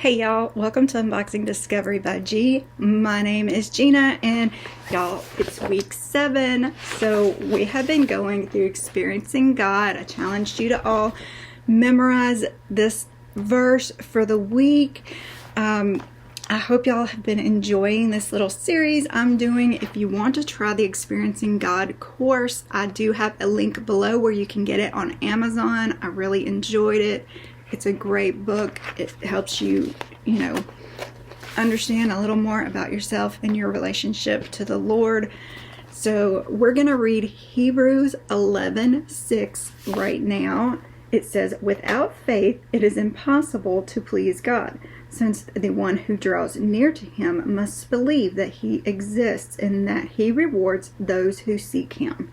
Hey y'all, welcome to Unboxing Discovery by G. My name is Gina and y'all, it's week 7. So we have been going through Experiencing God. I challenged you to all memorize this verse for the week. I hope y'all have been enjoying this little series I'm doing. If you want to try the Experiencing God course, I do have a link below where you can get it on Amazon. I really enjoyed it. It's a great book. It helps you, understand a little more about yourself and your relationship to the Lord. So we're going to read Hebrews 11:6 right now. It says, "Without faith, it is impossible to please God, since the one who draws near to him must believe that he exists and that he rewards those who seek him."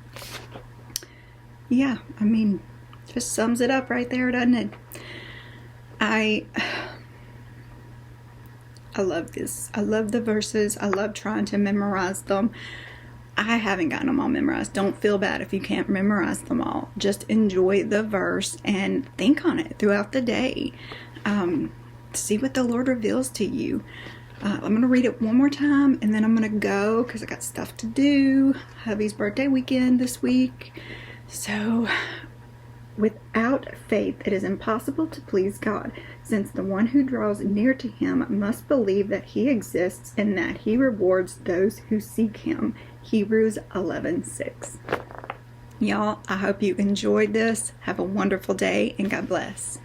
Yeah, just sums it up right there, doesn't it? I love this. I love the verses. I love trying to memorize them. I haven't gotten them all memorized. Don't feel bad if you can't memorize them all. Just enjoy the verse and think on it throughout the day. See what the Lord reveals to you. I'm going to read it one more time and then I'm going to go because I got stuff to do. Hubby's birthday weekend this week. So, "Without faith, it is impossible to please God, since the one who draws near to him must believe that he exists and that he rewards those who seek him." Hebrews 11:6. Y'all, I hope you enjoyed this. Have a wonderful day and God bless.